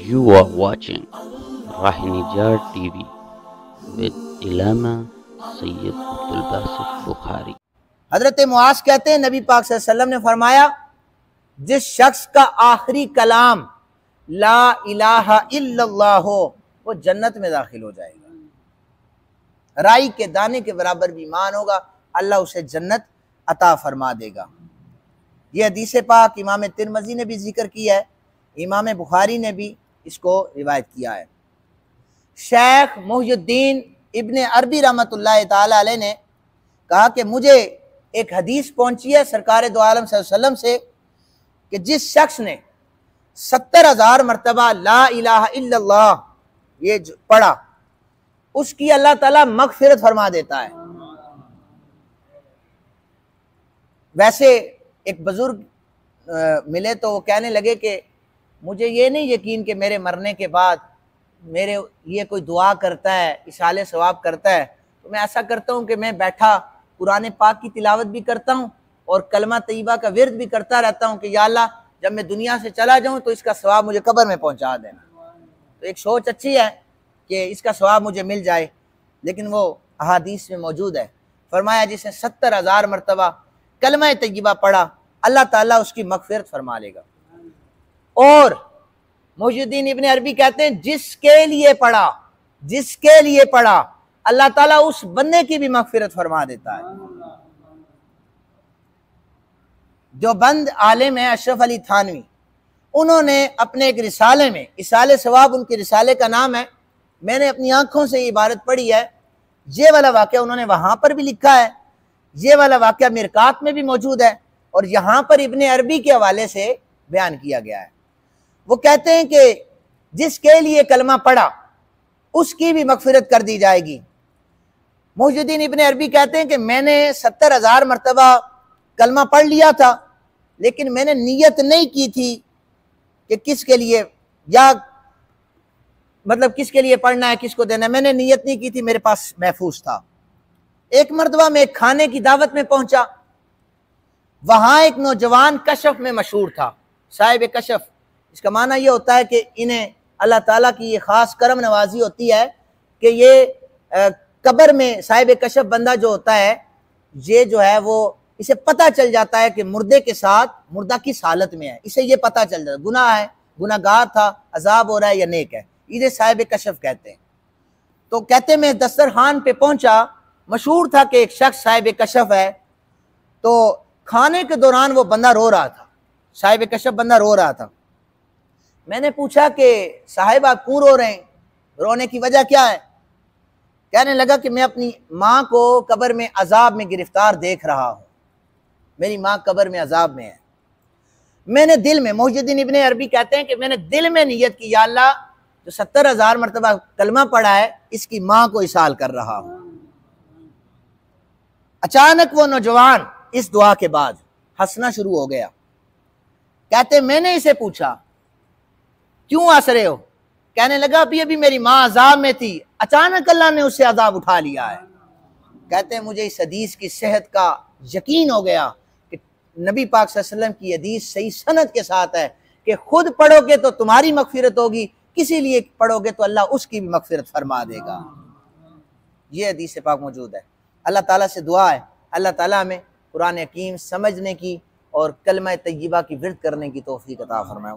You are watching Rahinijar TV with Ilama Sayyid Abdul Basit Bukhari। हजरत मुआज कहते हैं नबी पाक सल्लल्लाहु अलैहि वसल्लम ने फरमाया, जिस शख्स का आखिरी कलाम ला इलाहा इल्लल्लाह हो वो जन्नत में दाखिल हो जाएगा। राई के दाने के बराबर भी ईमान होगा, अल्लाह उसे जन्नत अता फरमा देगा। ये हदीस पाक इमाम तिरमिज़ी ने भी जिक्र किया है, इमाम बुखारी ने भी इसको रिवायत किया है। शेख मुहियुद्दीन इब्ने अरबी रहमतुल्लाह ताला अलैह ने कहा कि मुझे एक हदीस पहुंची है सरकार दो आलम सल्लल्लाहु अलैहि वसल्लम से कि जिस शख्स ने 70,000 मरतबा ला इलाहा इल्लल्लाह ये पढ़ा उसकी अल्लाह ताला मगफिरत फरमा देता है। वैसे एक बुजुर्ग मिले तो वो कहने लगे कि मुझे ये नहीं यकीन कि मेरे मरने के बाद मेरे ये कोई दुआ करता है, इशाले सवाब करता है, तो मैं ऐसा करता हूँ कि मैं बैठा कुरान पाक की तिलावत भी करता हूँ और कलमा तय्यबा का विर्द भी करता रहता हूँ कि या अल्लाह जब मैं दुनिया से चला जाऊँ तो इसका सवाब मुझे कब्र में पहुँचा देना। तो एक सोच अच्छी है कि इसका सवाब मुझे मिल जाए, लेकिन वो अहादीस में मौजूद है। फरमाया जिसने 70,000 मरतबा कलमा तय्यबा पढ़ा अल्लाह ताला उसकी मगफिरत फरमा लेगा। और मुहियुद्दीन इब्ने अरबी कहते हैं जिसके लिए पढ़ा अल्लाह ताला उस बंदे की भी मगफिरत फरमा देता है। जो बंद आलिम है अशरफ अली थानवी, उन्होंने अपने एक रिसाले में, इसाले सवाब उनके रिसाले का नाम है, मैंने अपनी आंखों से ये इबारत पढ़ी है, ये वाला वाक़या उन्होंने वहां पर भी लिखा है, ये वाला वाक़या मिरकात में भी मौजूद है और यहाँ पर इब्ने अरबी के हवाले से बयान किया गया है। वो कहते हैं कि जिसके लिए कलमा पढ़ा उसकी भी मगफिरत कर दी जाएगी। मुहियुद्दीन इब्ने अरबी कहते हैं कि मैंने 70,000 मरतबा कलमा पढ़ लिया था, लेकिन मैंने नियत नहीं की थी कि किसके लिए, या मतलब किसके लिए पढ़ना है, किसको देना है, मैंने नियत नहीं की थी, मेरे पास महफूज था। एक मरतबा मैं खाने की दावत में पहुंचा, वहां एक नौजवान कशफ में मशहूर था, साहिब कशफ। इसका माना यह होता है कि इन्हें अल्लाह ताला की ये खास करम नवाजी होती है कि ये कब्र में साहिब कशफ बंदा जो होता है, ये जो है वो इसे पता चल जाता है कि मुर्दे के साथ मुर्दा किस हालत में है, इसे ये पता चल जाता है गुनाह है, गुनाहगार था, अजाब हो रहा है या नेक है, इसे साहिब कशफ कहते हैं। तो कहते मैं दस्तरखान पे पहुंचा, मशहूर था कि एक शख्स साहिब कशफ है। तो खाने के दौरान वो बंदा रो रहा था, साहिब कशफ बंदा रो रहा था। मैंने पूछा कि साहिब आप क्यों रो रहे हैं, रोने की वजह क्या है? कहने लगा कि मैं अपनी माँ को कब्र में अजाब में गिरफ्तार देख रहा हूँ, मेरी माँ कब्र में अजाब में है। मैंने दिल में, मुहियुद्दीन इब्ने अरबी कहते हैं कि मैंने दिल में नियत की या अल्लाह जो 70,000 मरतबा कलमा पढ़ा है इसकी माँ को इसाल कर रहा हूँ। अचानक वो नौजवान इस दुआ के बाद हंसना शुरू हो गया। कहते मैंने इसे पूछा क्यों हंस रहे हो? कहने लगा अभी अभी मेरी माँ अजाब में थी, अचानक अल्लाह ने उससे अजाब उठा लिया है। कहते हैं मुझे इस हदीस की सेहत का यकीन हो गया कि नबी पाक सल्लल्लाहु अलैहि वसल्लम की हदीस सही सनद के साथ है कि खुद पढ़ोगे तो तुम्हारी मगफिरत होगी, किसी लिए पढ़ोगे तो अल्लाह उसकी भी मगफिरत फरमा देगा। ये हदीस पाक मौजूद है। अल्लाह ताला से दुआ है अल्लाह ताला हमें कुरान हकीम समझने की और कलमा तय्यबा की विर्द करने की तौफीक अता फरमाए।